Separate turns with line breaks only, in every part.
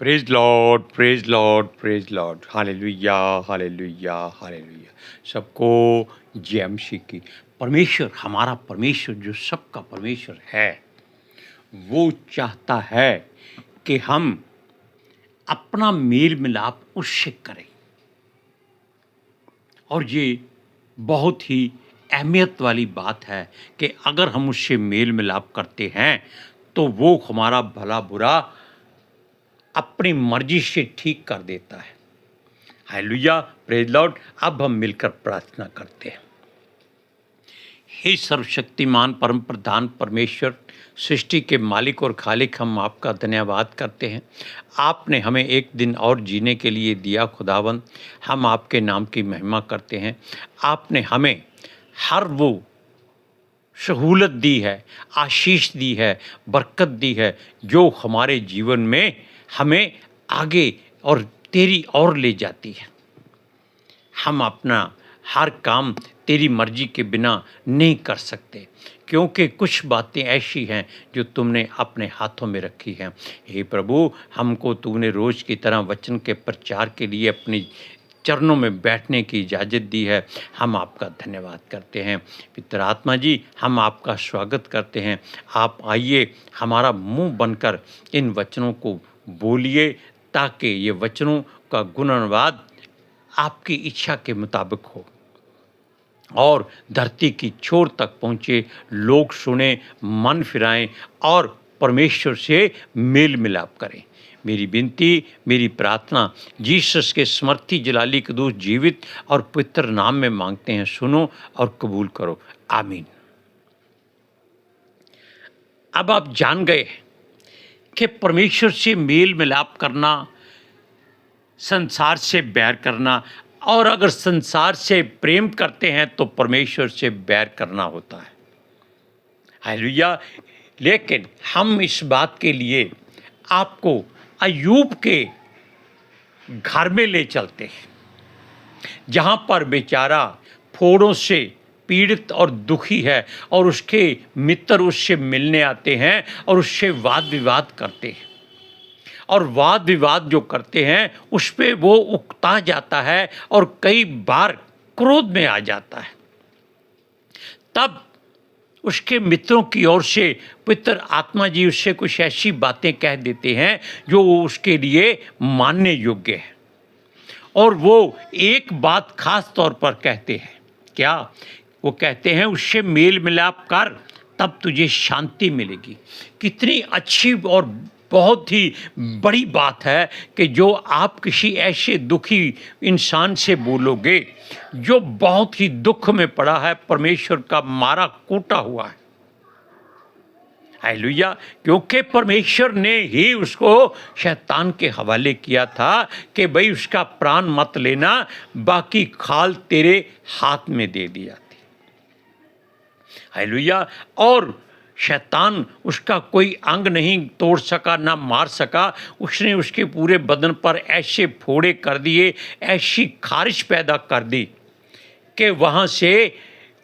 Praise Lord, praise Lord, praise Lord. Hallelujah, hallelujah, hallelujah. सबको जय मसीह की। परमेश्वर, हमारा परमेश्वर जो सबका परमेश्वर है, वो चाहता है कि हम अपना मेल मिलाप उससे करें। और ये बहुत ही अहमियत वाली बात है कि अगर हम उससे मेल मिलाप करते हैं तो वो हमारा भला बुरा अपनी मर्जी से ठीक कर देता है। Hallelujah, praise Lord. अब हम मिलकर प्रार्थना करते हैं। हे सर्वशक्तिमान परम प्रधान परमेश्वर, सृष्टि के मालिक और खालिक, हम आपका धन्यवाद करते हैं। आपने हमें एक दिन और जीने के लिए दिया खुदावंद। हम आपके नाम की महिमा करते हैं। आपने हमें हर वो सहूलत दी है, आशीष दी है, बरकत दी है जो हमारे जीवन में हमें आगे और तेरी ओर ले जाती है। हम अपना हर काम तेरी मर्जी के बिना नहीं कर सकते, क्योंकि कुछ बातें ऐसी हैं जो तुमने अपने हाथों में रखी हैं। हे प्रभु, हमको तूने रोज़ की तरह वचन के प्रचार के लिए अपनी चरणों में बैठने की इजाज़त दी है। हम आपका धन्यवाद करते हैं। पितर आत्मा जी, हम आपका स्वागत करते हैं। आप आइए, हमारा मुंह बनकर इन वचनों को बोलिए, ताकि ये वचनों का गुणानुवाद आपकी इच्छा के मुताबिक हो और धरती की छोर तक पहुँचे, लोग सुने, मन फिराएं और परमेश्वर से मेल मिलाप करें। मेरी विनती, मेरी प्रार्थना जीसस के समर्थी जलाली कदूस जीवित और पवित्र नाम में मांगते हैं। सुनो और कबूल करो। आमीन। अब आप जान गए कि परमेश्वर से मेल मिलाप करना, संसार से बैर करना, और अगर संसार से प्रेम करते हैं तो परमेश्वर से बैर करना होता है। हालेलुया। लेकिन हम इस बात के लिए आपको अय्यूब के घर में ले चलते हैं, जहाँ पर बेचारा फोड़ों से पीड़ित और दुखी है और उसके मित्र उससे मिलने आते हैं और उससे वाद विवाद करते हैं। और वाद विवाद जो करते हैं उस पे वो उकता जाता है और कई बार क्रोध में आ जाता है। तब उसके मित्रों की ओर से पवित्र आत्मा जी उससे कुछ ऐसी बातें कह देते हैं जो उसके लिए मानने योग्य है। और वो एक बात खास तौर पर कहते हैं। क्या वो कहते हैं? उससे मेल मिलाप कर, तब तुझे शांति मिलेगी। कितनी अच्छी और बहुत ही बड़ी बात है कि जो आप किसी ऐसे दुखी इंसान से बोलोगे जो बहुत ही दुख में पड़ा है, परमेश्वर का मारा कूटा हुआ है। हालेलुया। क्योंकि परमेश्वर ने ही उसको शैतान के हवाले किया था कि भाई उसका प्राण मत लेना, बाकी खाल तेरे हाथ में दे दिया थी। हालेलुया। और शैतान उसका कोई अंग नहीं तोड़ सका, ना मार सका। उसने उसके पूरे बदन पर ऐसे फोड़े कर दिए, ऐसी खारिश पैदा कर दी कि वहाँ से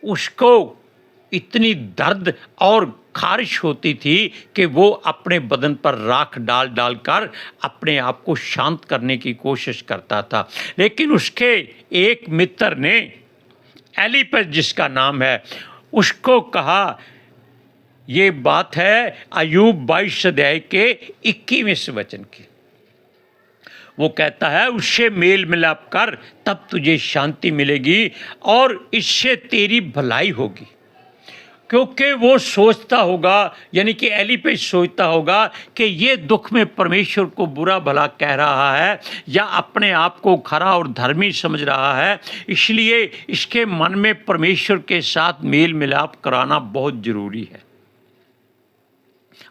उसको इतनी दर्द और खारिश होती थी कि वो अपने बदन पर राख डाल डाल कर अपने आप को शांत करने की कोशिश करता था। लेकिन उसके एक मित्र ने, एलीपज जिसका नाम है, उसको कहा, ये बात है अय्यूब 22 अध्याय के 21वें वचन की। वो कहता है उससे मेल मिलाप कर, तब तुझे शांति मिलेगी और इससे तेरी भलाई होगी। क्योंकि वो सोचता होगा, यानी कि एलीपेज सोचता होगा कि ये दुख में परमेश्वर को बुरा भला कह रहा है या अपने आप को खरा और धर्मी समझ रहा है, इसलिए इसके मन में परमेश्वर के साथ मेल मिलाप कराना बहुत ज़रूरी है।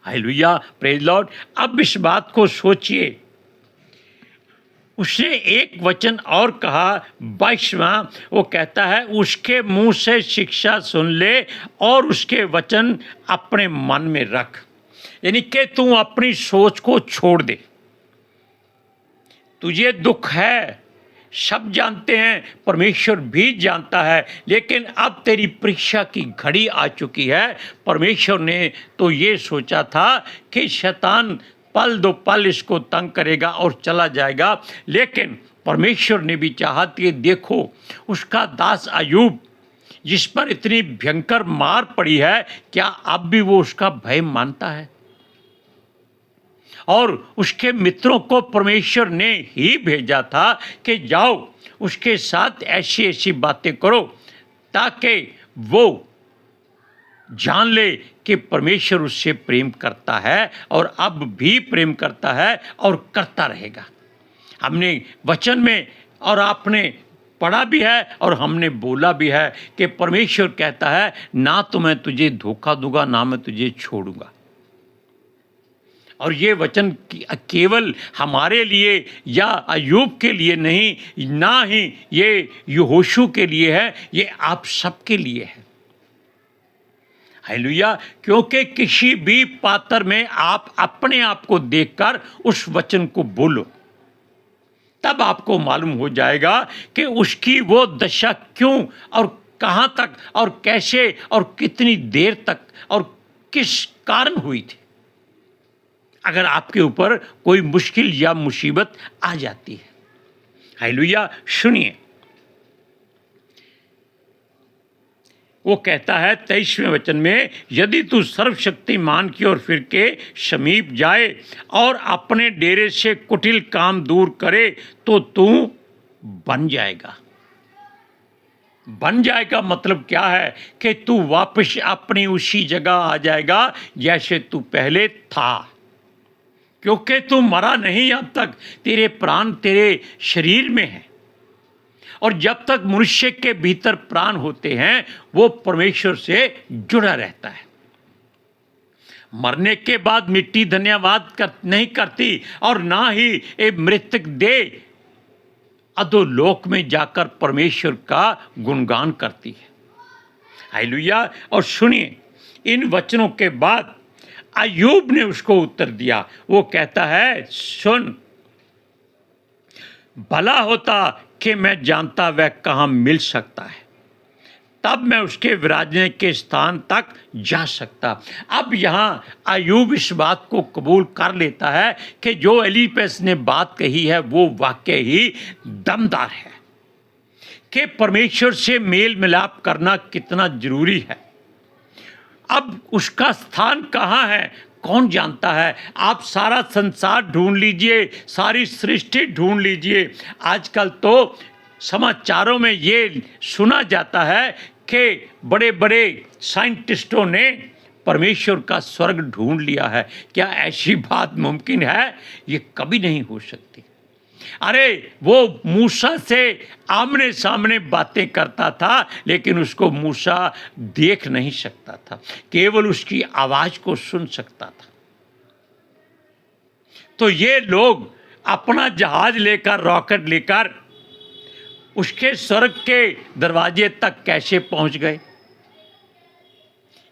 Hallelujah, praise Lord. अब इस बात को सोचिए, उसने एक वचन और कहा, 22वां, वो कहता है उसके मुंह से शिक्षा सुन ले और उसके वचन अपने मन में रख। यानी कि तू अपनी सोच को छोड़ दे। तुझे दुख है, सब जानते हैं, परमेश्वर भी जानता है, लेकिन अब तेरी परीक्षा की घड़ी आ चुकी है। परमेश्वर ने तो ये सोचा था कि शैतान पल दो पल इसको तंग करेगा और चला जाएगा। लेकिन परमेश्वर ने भी चाहा कि देखो उसका दास अय्यूब जिस पर इतनी भयंकर मार पड़ी है, क्या अब भी वो उसका भय मानता है? और उसके मित्रों को परमेश्वर ने ही भेजा था कि जाओ उसके साथ ऐसी ऐसी बातें करो ताकि वो जान ले कि परमेश्वर उससे प्रेम करता है और अब भी प्रेम करता है और करता रहेगा। हमने वचन में और आपने पढ़ा भी है और हमने बोला भी है कि परमेश्वर कहता है ना तो मैं तुझे धोखा दूंगा ना मैं तुझे छोड़ूंगा। और ये वचन केवल हमारे लिए या अय्यूब के लिए नहीं, ना ही ये यहोशू के लिए है, ये आप सबके लिए है। हालेलुया। क्योंकि किसी भी पात्र में आप अपने आप को देखकर उस वचन को बोलो, तब आपको मालूम हो जाएगा कि उसकी वो दशा क्यों और कहां तक और कैसे और कितनी देर तक और किस कारण हुई थी। अगर आपके ऊपर कोई मुश्किल या मुसीबत आ जाती है। हालेलुया। सुनिए, वो कहता है 23वें वचन में, यदि तू सर्वशक्तिमान की ओर फिर के समीप जाए और अपने डेरे से कुटिल काम दूर करे तो तू बन जाएगा। बन जाएगा मतलब क्या है कि तू वापस अपनी उसी जगह आ जाएगा जैसे तू पहले था। क्योंकि तू मरा नहीं अब तक, तेरे प्राण तेरे शरीर में है। और जब तक मनुष्य के भीतर प्राण होते हैं वो परमेश्वर से जुड़ा रहता है। मरने के बाद मिट्टी धन्यवाद नहीं करती और ना ही एक मृतक देह अधोलोक में जाकर परमेश्वर का गुणगान करती है। हालेलुया। और सुनिए, इन वचनों के बाद अय्यूब ने उसको उत्तर दिया। वो कहता है, सुन, भला होता कि मैं जानता वह कहाँ मिल सकता है, तब मैं उसके विराजने के स्थान तक जा सकता। अब यहाँ अय्यूब इस बात को कबूल कर लेता है कि जो एलीपैस ने बात कही है वो वाकई ही दमदार है कि परमेश्वर से मेल मिलाप करना कितना जरूरी है। अब उसका स्थान कहाँ है कौन जानता है। आप सारा संसार ढूंढ लीजिए, सारी सृष्टि ढूंढ लीजिए। आजकल तो समाचारों में ये सुना जाता है कि बड़े बड़े साइंटिस्टों ने परमेश्वर का स्वर्ग ढूंढ लिया है। क्या ऐसी बात मुमकिन है? ये कभी नहीं हो सकती। अरे वो मूसा से आमने सामने बातें करता था, लेकिन उसको मूसा देख नहीं सकता था, केवल उसकी आवाज को सुन सकता था। तो ये लोग अपना जहाज लेकर, रॉकेट लेकर उसके स्वर्ग के दरवाजे तक कैसे पहुंच गए?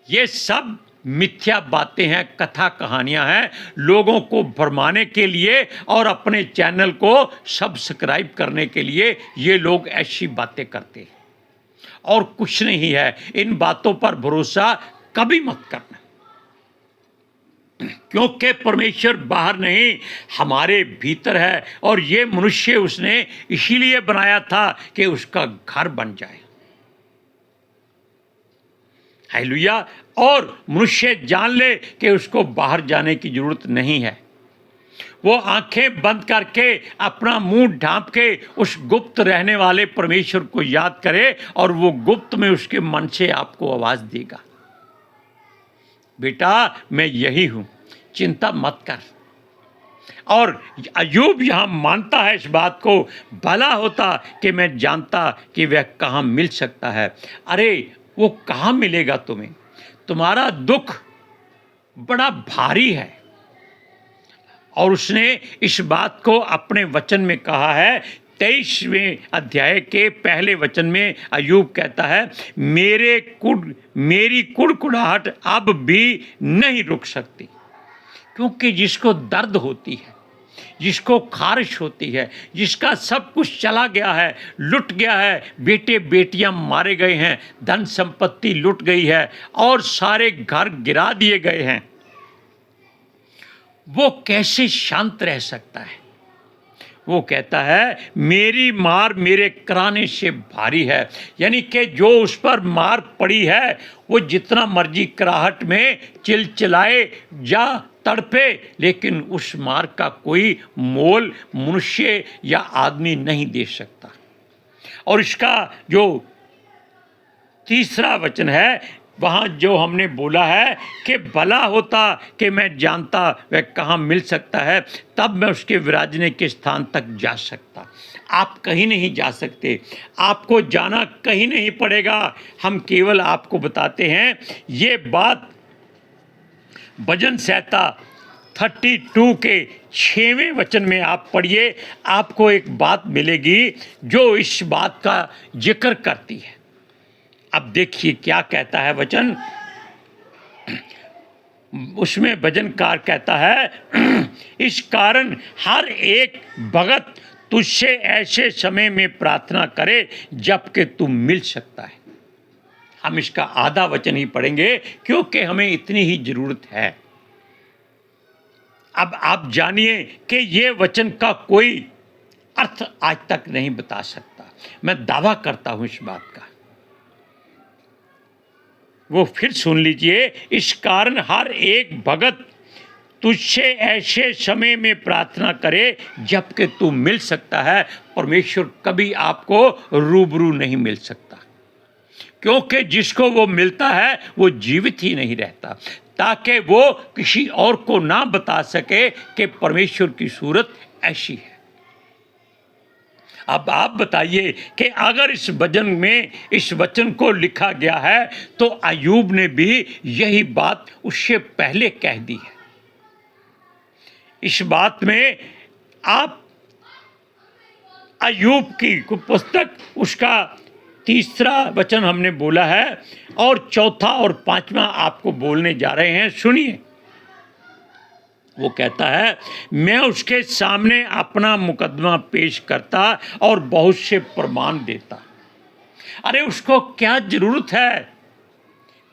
ये सब मिथ्या बातें हैं, कथा कहानियां हैं, लोगों को भरमाने के लिए और अपने चैनल को सब्सक्राइब करने के लिए ये लोग ऐसी बातें करते हैं और कुछ नहीं है। इन बातों पर भरोसा कभी मत करना, क्योंकि परमेश्वर बाहर नहीं हमारे भीतर है और ये मनुष्य उसने इसीलिए बनाया था कि उसका घर बन जाए। हालेलुया। और मनुष्य जान ले कि उसको बाहर जाने की जरूरत नहीं है। वो आंखें बंद करके अपना मुंह ढांप के उस गुप्त रहने वाले परमेश्वर को याद करे और वो गुप्त में उसके मन से आपको आवाज देगा, बेटा मैं यही हूं, चिंता मत कर। और अय्यूब यहां मानता है इस बात को, भला होता कि मैं जानता कि वह कहां मिल सकता है। अरे वो कहां मिलेगा तुम्हें? तुम्हारा दुख बड़ा भारी है। और उसने इस बात को अपने वचन में कहा है। 23वें अध्याय के पहले वचन में अय्यूब कहता है, मेरी कुड़कुड़ाहट अब भी नहीं रुक सकती। क्योंकि जिसको दर्द होती है, जिसको खारिश होती है, जिसका सब कुछ चला गया है, लुट गया है, बेटे बेटियां मारे गए हैं, धन संपत्ति लुट गई है और सारे घर गिरा दिए गए हैं, वो कैसे शांत रह सकता है? वो कहता है मेरी मार मेरे कराने से भारी है, यानी कि जो उस पर मार पड़ी है वो जितना मर्जी कराहट में चिलचिलाए या तड़पे, लेकिन उस मार का कोई मोल मनुष्य या आदमी नहीं दे सकता। और इसका जो तीसरा वचन है वहाँ जो हमने बोला है कि भला होता कि मैं जानता वह कहाँ मिल सकता है, तब मैं उसके विराजने के स्थान तक जा सकता। आप कहीं नहीं जा सकते, आपको जाना कहीं नहीं पड़ेगा। हम केवल आपको बताते हैं। ये बात भजन संहिता 32 के 6वें वचन में आप पढ़िए, आपको एक बात मिलेगी जो इस बात का जिक्र करती है। अब देखिए क्या कहता है वचन। उसमें भजनकार कहता है इस कारण हर एक भगत तुझसे ऐसे समय में प्रार्थना करे जबकि तू मिल सकता है। हम इसका आधा वचन ही पढ़ेंगे क्योंकि हमें इतनी ही जरूरत है। अब आप जानिए कि ये वचन का कोई अर्थ आज तक नहीं बता सकता। मैं दावा करता हूं इस बात का। वो फिर सुन लीजिए, इस कारण हर एक भगत तुझसे ऐसे समय में प्रार्थना करे जबकि तू मिल सकता है। परमेश्वर कभी आपको रूबरू नहीं मिल सकता, क्योंकि जिसको वो मिलता है वो जीवित ही नहीं रहता, ताकि वो किसी और को ना बता सके कि परमेश्वर की सूरत ऐसी है। अब आप बताइए कि अगर इस भजन में इस वचन को लिखा गया है तो अय्यूब ने भी यही बात उससे पहले कह दी है। इस बात में आप अय्यूब की पुस्तक उसका तीसरा वचन हमने बोला है और चौथा और पांचवा आपको बोलने जा रहे हैं, सुनिए। वो कहता है मैं उसके सामने अपना मुकदमा पेश करता और बहुत से प्रमाण देता। अरे उसको क्या जरूरत है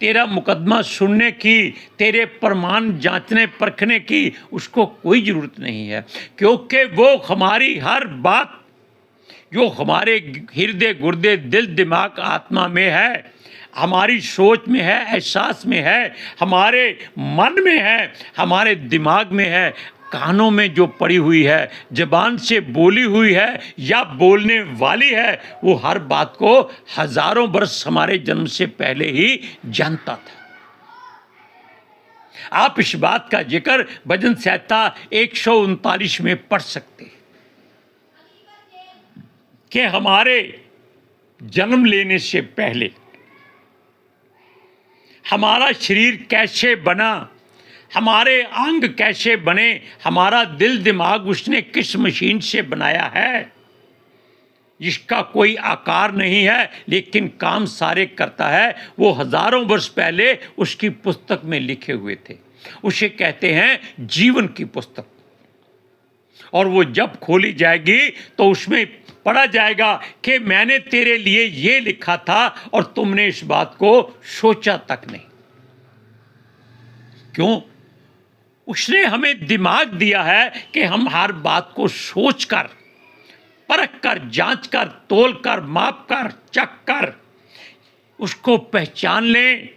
तेरा मुकदमा सुनने की, तेरे प्रमाण जांचने परखने की? उसको कोई जरूरत नहीं है, क्योंकि वो हमारी हर बात जो हमारे हृदय गुर्दे दिल दिमाग आत्मा में है, हमारी सोच में है, एहसास में है, हमारे मन में है, हमारे दिमाग में है, कानों में जो पड़ी हुई है, ज़बान से बोली हुई है या बोलने वाली है, वो हर बात को हजारों वर्ष हमारे जन्म से पहले ही जानता था। आप इस बात का जिक्र भजन संहिता 139 में पढ़ सकते हैं कि हमारे जन्म लेने से पहले हमारा शरीर कैसे बना, हमारे अंग कैसे बने, हमारा दिल दिमाग उसने किस मशीन से बनाया है, जिसका कोई आकार नहीं है लेकिन काम सारे करता है, वो हजारों वर्ष पहले उसकी पुस्तक में लिखे हुए थे। उसे कहते हैं जीवन की पुस्तक। और वो जब खोली जाएगी तो उसमें पढ़ा जाएगा कि मैंने तेरे लिए ये लिखा था और तुमने इस बात को सोचा तक नहीं। क्यों? उसने हमें दिमाग दिया है कि हम हर बात को सोचकर, परखकर, जांचकर, तोलकर, मापकर, चखकर उसको पहचान लें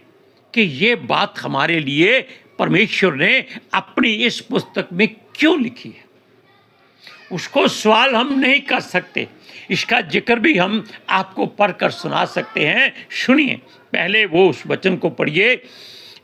कि ये बात हमारे लिए परमेश्वर ने अपनी इस पुस्तक में क्यों लिखी है। उसको सवाल हम नहीं कर सकते, इसका जिक्र भी हम आपको पढ़कर सुना सकते हैं। सुनिए, पहले वो उस वचन को पढ़िए।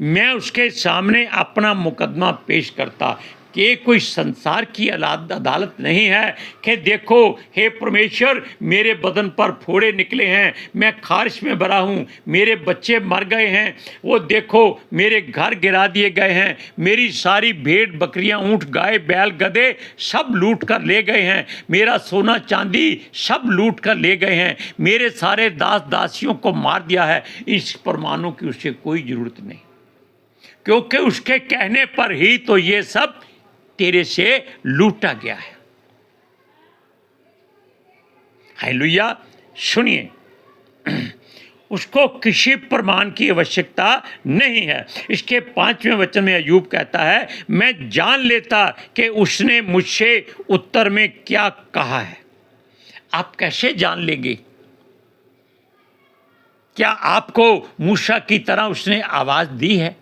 मैं उसके सामने अपना मुकदमा पेश करता। कि कोई संसार की अदालत नहीं है कि देखो हे परमेश्वर मेरे बदन पर फोड़े निकले हैं, मैं खारिश में भरा हूँ, मेरे बच्चे मर गए हैं, वो देखो मेरे घर गिरा दिए गए हैं, मेरी सारी भेड़ बकरियाँ ऊँट गाय बैल गधे सब लूट कर ले गए हैं, मेरा सोना चांदी सब लूट कर ले गए हैं, मेरे सारे दास दासियों को मार दिया है। इस प्रमाणों की उसे कोई ज़रूरत नहीं, क्योंकि उसके कहने पर ही तो ये सब तेरे से लूटा गया है। हालेलुया। सुनिए, उसको किसी प्रमाण की आवश्यकता नहीं है। इसके 5वें वचन में अय्यूब कहता है, मैं जान लेता कि उसने मुझसे उत्तर में क्या कहा है। आप कैसे जान लेंगे? क्या आपको मूसा की तरह उसने आवाज दी है?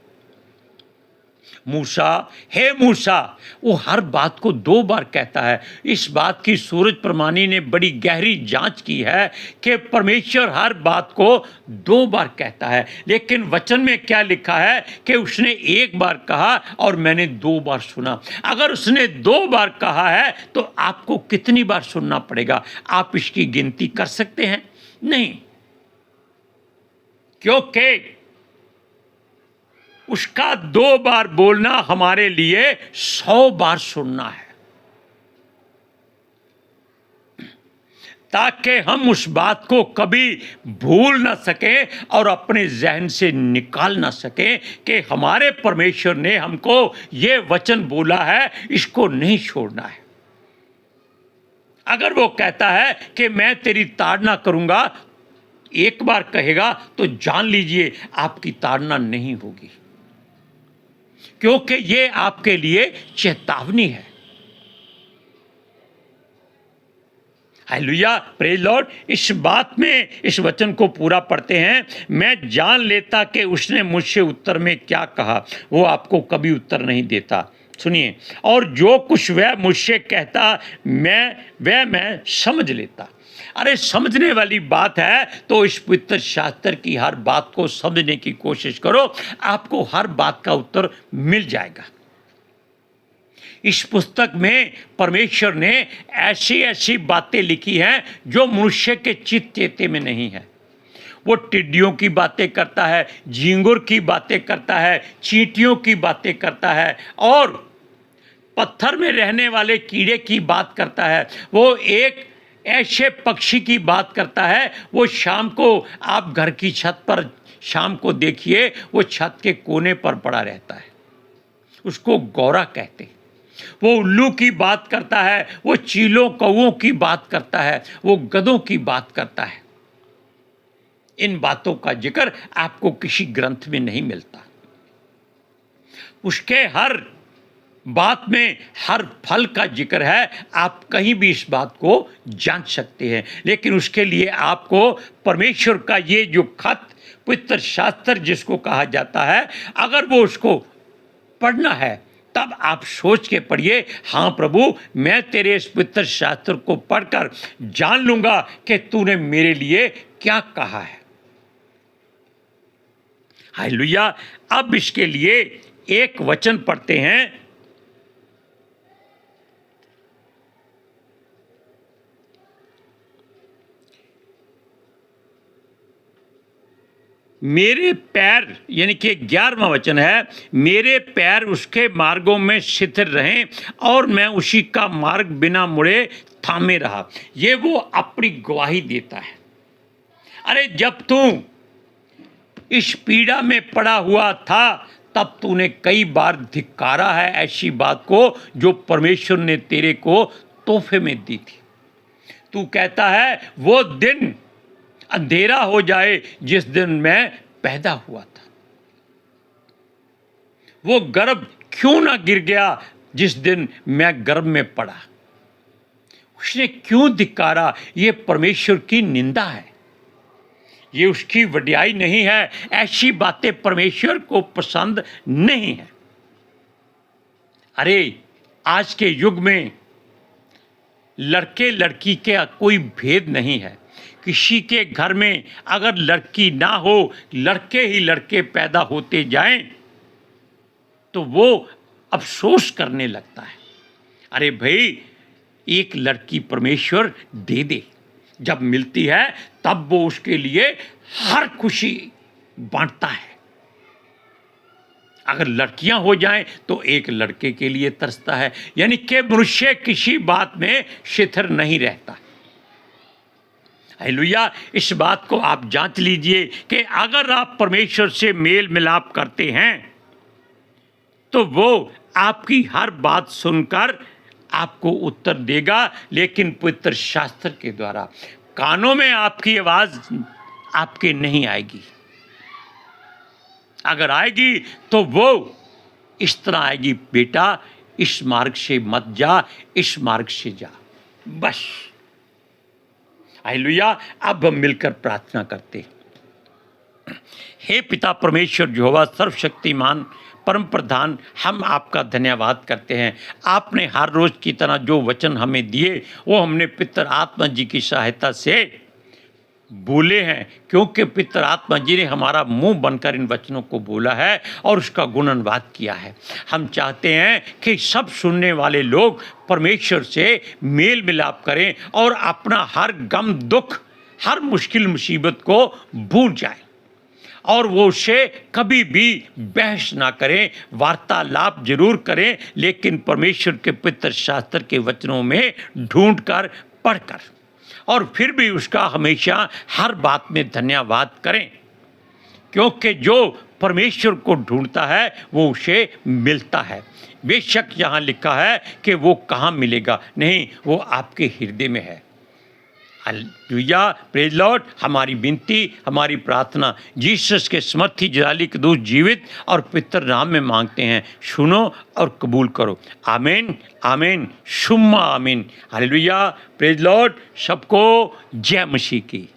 मूसा, हे मूसा, वो हर बात को 2 बार कहता है। इस बात की सूरज प्रमाणी ने बड़ी गहरी जांच की है कि परमेश्वर हर बात को 2 बार कहता है, लेकिन वचन में क्या लिखा है कि उसने 1 बार कहा और मैंने 2 बार सुना। अगर उसने 2 बार कहा है तो आपको कितनी बार सुनना पड़ेगा? आप इसकी गिनती कर सकते हैं? नहीं, क्योंकि उसका 2 बार बोलना हमारे लिए 100 बार सुनना है, ताकि हम उस बात को कभी भूल ना सकें और अपने जहन से निकाल ना सकें कि हमारे परमेश्वर ने हमको ये वचन बोला है, इसको नहीं छोड़ना है। अगर वो कहता है कि मैं तेरी ताड़ना करूंगा, 1 बार कहेगा तो जान लीजिए आपकी ताड़ना नहीं होगी, क्योंकि ये आपके लिए चेतावनी है। Hallelujah, praise Lord. इस बात में इस वचन को पूरा पढ़ते हैं, मैं जान लेता कि उसने मुझसे उत्तर में क्या कहा। वो आपको कभी उत्तर नहीं देता। सुनिए, और जो कुछ वह मुझसे कहता मैं समझ लेता। अरे समझने वाली बात है तो इस पवित्र शास्त्र की हर बात को समझने की कोशिश करो, आपको हर बात का उत्तर मिल जाएगा। इस पुस्तक में परमेश्वर ने ऐसी ऐसी बातें लिखी हैं जो मनुष्य के चित्त चेते में नहीं है। वो टिड्डियों की बातें करता है, झींगुर की बातें करता है, चींटियों की बातें करता है और पत्थर में रहने वाले कीड़े की बात करता है। वो एक ऐसे पक्षी की बात करता है, वो शाम को आप घर की छत पर शाम को देखिए, वो छत के कोने पर पड़ा रहता है, उसको गौरा कहते हैं। वो उल्लू की बात करता है, वो चीलों कौओं की बात करता है, वो गधों की बात करता है। इन बातों का जिक्र आपको किसी ग्रंथ में नहीं मिलता। उसके हर बात में हर फल का जिक्र है, आप कहीं भी इस बात को जान सकते हैं। लेकिन उसके लिए आपको परमेश्वर का ये जो खत, पवित्र शास्त्र जिसको कहा जाता है, अगर वो उसको पढ़ना है तब आप सोच के पढ़िए, हाँ प्रभु, मैं तेरे इस पवित्र शास्त्र को पढ़कर जान लूंगा कि तूने मेरे लिए क्या कहा है। हालेलुया। अब इसके लिए एक वचन पढ़ते हैं, मेरे पैर, यानी कि 11वां वचन है, मेरे पैर उसके मार्गों में शिथिल रहें और मैं उसी का मार्ग बिना मुड़े थामे रहा। ये वो अपनी गवाही देता है। अरे जब तू इस पीड़ा में पड़ा हुआ था तब तूने कई बार धिक्कारा है ऐसी बात को जो परमेश्वर ने तेरे को तोहफे में दी थी। तू कहता है वो दिन अंधेरा हो जाए जिस दिन मैं पैदा हुआ था, वो गर्भ क्यों ना गिर गया जिस दिन मैं गर्भ में पड़ा। उसने क्यों धिक्कारा? ये परमेश्वर की निंदा है, ये उसकी वड्याई नहीं है। ऐसी बातें परमेश्वर को पसंद नहीं है। अरे आज के युग में लड़के लड़की का कोई भेद नहीं है। किसी के घर में अगर लड़की ना हो, लड़के ही लड़के पैदा होते जाएं तो वो अफसोस करने लगता है। अरे भाई, एक लड़की परमेश्वर दे दे, जब मिलती है तब वो उसके लिए हर खुशी बांटता है। अगर लड़कियां हो जाएं तो एक लड़के के लिए तरसता है। यानी कि मनुष्य किसी बात में शिथिल नहीं रहता। हालेलुया। इस बात को आप जांच लीजिए कि अगर आप परमेश्वर से मेल मिलाप करते हैं तो वो आपकी हर बात सुनकर आपको उत्तर देगा, लेकिन पवित्र शास्त्र के द्वारा। कानों में आपकी आवाज़ आपके नहीं आएगी। अगर आएगी तो वो इस तरह आएगी, बेटा इस मार्ग से मत जा, इस मार्ग से जा, बस। हालेलुया। अब हम मिलकर प्रार्थना करते हैं। हे पिता परमेश्वर यहोवा सर्वशक्तिमान परम प्रधान, हम आपका धन्यवाद करते हैं। आपने हर रोज़ की तरह जो वचन हमें दिए वो हमने पितर आत्मा जी की सहायता से बोले हैं, क्योंकि पितर आत्मा जी ने हमारा मुंह बनकर इन वचनों को बोला है और उसका गुणानुवाद किया है। हम चाहते हैं कि सब सुनने वाले लोग परमेश्वर से मेल मिलाप करें और अपना हर गम दुख, हर मुश्किल मुसीबत को भूल जाएं और वो उससे कभी भी बहस ना करें, वार्तालाप जरूर करें, लेकिन परमेश्वर के पवित्र शास्त्र के वचनों में ढूंढकर पढ़कर, और फिर भी उसका हमेशा हर बात में धन्यवाद करें, क्योंकि जो परमेश्वर को ढूंढता है वो उसे मिलता है। बेशक यहाँ लिखा है कि वो कहाँ मिलेगा, नहीं, वो आपके हृदय में है। Hallelujah, praise Lord. हमारी विनती, हमारी प्रार्थना जीसस के समर्थी जलाली के दूत जीवित और पवित्र नाम में मांगते हैं, सुनो और कबूल करो। आमीन, आमीन, सुम्मा आमीन। Hallelujah, praise Lord. सबको जय मसीह की।